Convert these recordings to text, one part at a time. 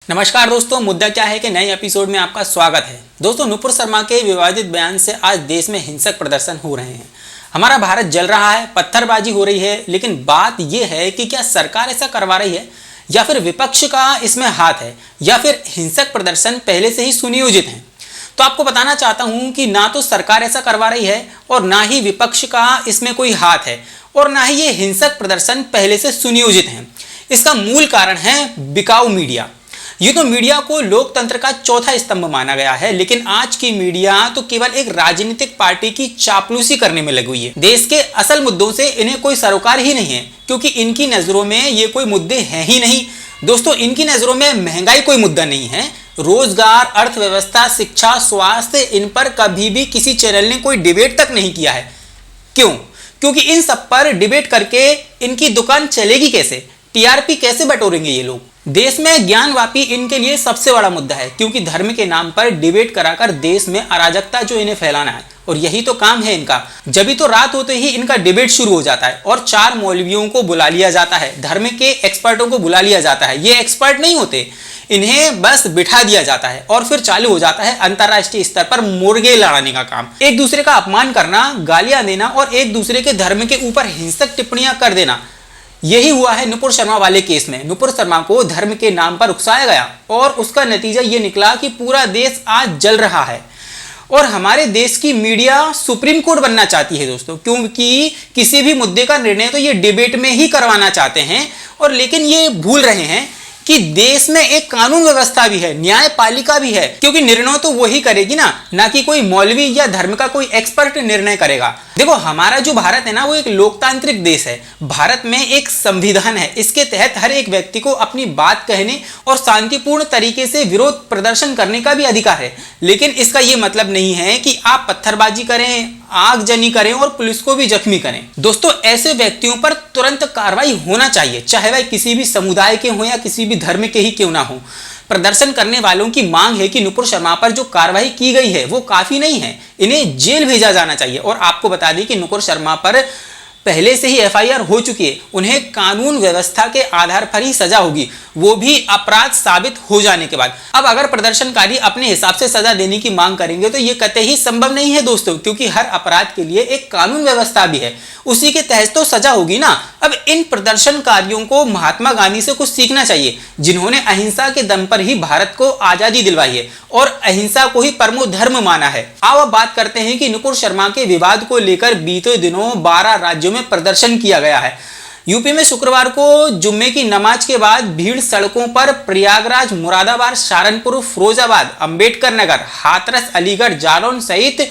नमस्कार दोस्तों, मुद्दा क्या है कि नए एपिसोड में आपका स्वागत है। दोस्तों, नुपुर शर्मा के विवादित बयान से आज देश में हिंसक प्रदर्शन हो रहे हैं। हमारा भारत जल रहा है, पत्थरबाजी हो रही है, लेकिन बात यह है कि क्या सरकार ऐसा करवा रही है या फिर विपक्ष का इसमें हाथ है या फिर हिंसक प्रदर्शन पहले से ही सुनियोजित है। तो आपको बताना चाहता हूं कि ना तो सरकार ऐसा करवा रही है और ना ही विपक्ष का इसमें कोई हाथ है और ना ही ये हिंसक प्रदर्शन पहले से सुनियोजित है। इसका मूल कारण है बिकाऊ मीडिया। ये तो मीडिया को लोकतंत्र का चौथा स्तंभ माना गया है, लेकिन आज की मीडिया तो केवल एक राजनीतिक पार्टी की चापलूसी करने में लगी हुई है। देश के असल मुद्दों से इन्हें कोई सरोकार ही नहीं है, क्योंकि इनकी नजरों में ये कोई मुद्दे हैं ही नहीं। दोस्तों, इनकी नजरों में महंगाई कोई मुद्दा नहीं है, रोजगार, अर्थव्यवस्था, शिक्षा, स्वास्थ्य, इन पर कभी भी किसी चैनल ने कोई डिबेट तक नहीं किया है। क्यों? क्योंकि इन सब पर डिबेट करके इनकी दुकान चलेगी कैसे, टीआरपी कैसे बटोरेंगे ये लोग। देश में ज्ञानवापी इनके लिए सबसे बड़ा मुद्दा है, क्योंकि धर्म के नाम पर डिबेट कराकर देश में अराजकता जो इन्हें फैलाना है, और यही तो काम है इनका। जब भी तो रात होते ही इनका डिबेट शुरू हो जाता है और 4 मौलवियों को बुला लिया जाता है, धर्म के एक्सपर्टों को बुला लिया जाता है। ये एक्सपर्ट नहीं होते, इन्हें बस बिठा दिया जाता है और फिर चालू हो जाता है अंतरराष्ट्रीय स्तर पर मुर्गे लड़ाने का काम। एक दूसरे का अपमान करना, गालियां देना और एक दूसरे के धर्म के ऊपर हिंसक टिप्पणियां कर देना। यही हुआ है नुपुर शर्मा वाले केस में। नुपुर शर्मा को धर्म के नाम पर उकसाया गया और उसका नतीजा ये निकला कि पूरा देश आज जल रहा है। और हमारे देश की मीडिया सुप्रीम कोर्ट बनना चाहती है दोस्तों, क्योंकि किसी भी मुद्दे का निर्णय तो ये डिबेट में ही करवाना चाहते हैं। और लेकिन ये भूल रहे हैं कि देश में एक कानून व्यवस्था भी है, न्यायपालिका भी है, क्योंकि निर्णय तो वही करेगी ना कि कोई मौलवी या धर्म का कोई एक्सपर्ट निर्णय करेगा। देखो, हमारा जो भारत है ना, वो एक लोकतांत्रिक देश है। भारत में एक संविधान है, इसके तहत हर एक व्यक्ति को अपनी बात कहने और शांतिपूर्ण तरीके से विरोध प्रदर्शन करने का भी अधिकार है। लेकिन इसका यह मतलब नहीं है कि आप पत्थरबाजी करें, आगजनी करें और पुलिस को भी जख्मी करें। दोस्तों, ऐसे व्यक्तियों पर तुरंत कार्रवाई होना चाहिए, चाहे वह किसी भी समुदाय के हो या किसी भी धर्म के ही क्यों ना हो। प्रदर्शन करने वालों की मांग है कि नुपुर शर्मा पर जो कार्रवाई की गई है वो काफी नहीं है, इन्हें जेल भेजा जाना चाहिए। और आपको बता दें कि नुपुर शर्मा पर पहले से ही एफआईआर हो चुकी है, उन्हें कानून व्यवस्था के आधार पर ही सजा होगी, वो भी अपराध साबित हो जाने के बाद। अब अगर प्रदर्शनकारी अपने हिसाब से सजा देने की मांग करेंगे तो ये कतई संभव नहीं है दोस्तों, क्योंकि हर अपराध के लिए एक कानून व्यवस्था भी है, उसी के तहत तो सजा होगी ना। अब इन प्रदर्शनकारियों को महात्मा गांधी से कुछ सीखना चाहिए, जिन्होंने अहिंसा के दम पर ही भारत को आजादी दिलवाई है और अहिंसा को ही परमो धर्म माना है। आओ अब बात करते हैं कि नुपुर शर्मा के विवाद को लेकर बीते दिनों 12 राज्यों में प्रदर्शन किया गया है। यूपी में शुक्रवार को जुम्मे की नमाज के बाद भीड़ सड़कों पर प्रयागराज, मुरादाबाद, सहारनपुर, फिरोजाबाद, अंबेडकर नगर, हाथरस, अलीगढ़, जालौन सहित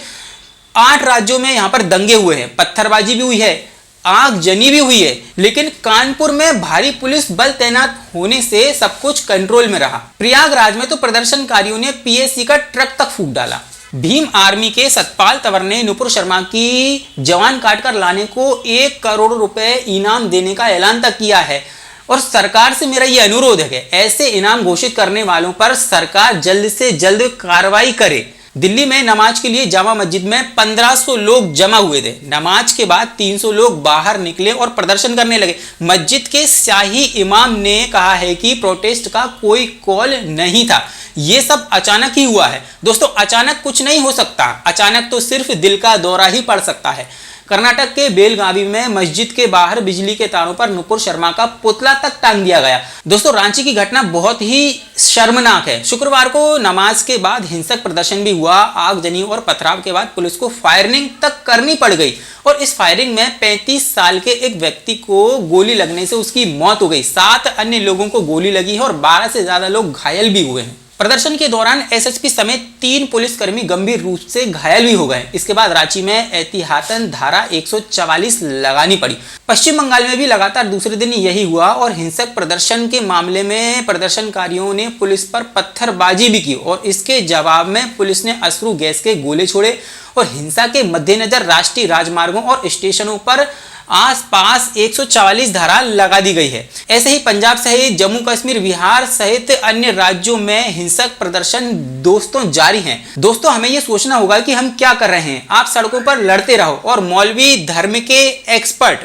8 राज्यों में यहां पर दंगे हुए हैं। पत्थरबाजी भी हुई है, आगजनी भी हुई है, लेकिन कानपुर में भारी पुलिस बल तैनात होने से सब कुछ कंट्रोल में रहा। प्रयागराज में तो प्रदर्शनकारियों ने पीएससी का ट्रक तक फूंक डाला। भीम आर्मी के सतपाल तंवर ने नुपुर शर्मा की जवान काटकर लाने को 1 करोड़ रुपए इनाम देने का ऐलान तक किया है। और सरकार से मेरा यह अनुरोध है कि ऐसे इनाम घोषित करने वालों पर सरकार जल्द से जल्द कार्रवाई करे। दिल्ली में नमाज के लिए जामा मस्जिद में 1500 लोग जमा हुए थे। नमाज के बाद 300 लोग बाहर निकले और प्रदर्शन करने लगे। मस्जिद के शाही इमाम ने कहा है कि प्रोटेस्ट का कोई कॉल नहीं था, ये सब अचानक ही हुआ है। दोस्तों, अचानक कुछ नहीं हो सकता, अचानक तो सिर्फ दिल का दौरा ही पड़ सकता है। कर्नाटक के बेलगावी में मस्जिद के बाहर बिजली के तारों पर नुपुर शर्मा का पुतला तक टांग दिया गया। दोस्तों, रांची की घटना बहुत ही शर्मनाक है। शुक्रवार को नमाज के बाद हिंसक प्रदर्शन भी हुआ। आगजनी और पथराव के बाद पुलिस को फायरिंग तक करनी पड़ गई और इस फायरिंग में 35 साल के एक व्यक्ति को गोली लगने से उसकी मौत हो गई। 7 अन्य लोगों को गोली लगी है और 12 से ज्यादा लोग घायल भी हुए हैं। प्रदर्शन के दौरान एसएसपी समेत 3 पुलिसकर्मी गंभीर रूप से घायल भी हो गए। इसके बाद रांची में एहतियातन धारा 144 लगानी पड़ी। पश्चिम बंगाल में भी लगातार दूसरे दिन यही हुआ और हिंसक प्रदर्शन के मामले में प्रदर्शनकारियों ने पुलिस पर पत्थरबाजी भी की और इसके जवाब में पुलिस ने अश्रु गैस के गोले छोड़े और हिंसा के मद्देनजर राष्ट्रीय राजमार्गों और स्टेशनों पर आसपास 144 धारा लगा दी गई है। ऐसे ही पंजाब सहित जम्मू कश्मीर, बिहार सहित अन्य राज्यों में हिंसक प्रदर्शन दोस्तों जारी हैं। दोस्तों, हमें यह सोचना होगा कि हम क्या कर रहे हैं। आप सड़कों पर लड़ते रहो और मौलवी, धर्म के एक्सपर्ट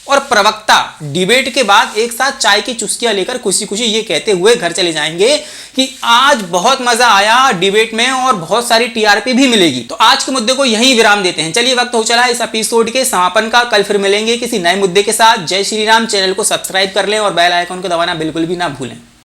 और प्रवक्ता डिबेट के बाद एक साथ चाय की चुस्कियां लेकर खुशी खुशी ये कहते हुए घर चले जाएंगे कि आज बहुत मजा आया डिबेट में और बहुत सारी टीआरपी भी मिलेगी। तो आज के मुद्दे को यहीं विराम देते हैं। चलिए वक्त हो चला इस एपिसोड के समापन का। कल फिर मिलेंगे किसी नए मुद्दे के साथ। जय श्री राम। चैनल को सब्सक्राइब कर लें और बेल आइकन को दबाना बिल्कुल भी ना भूलें।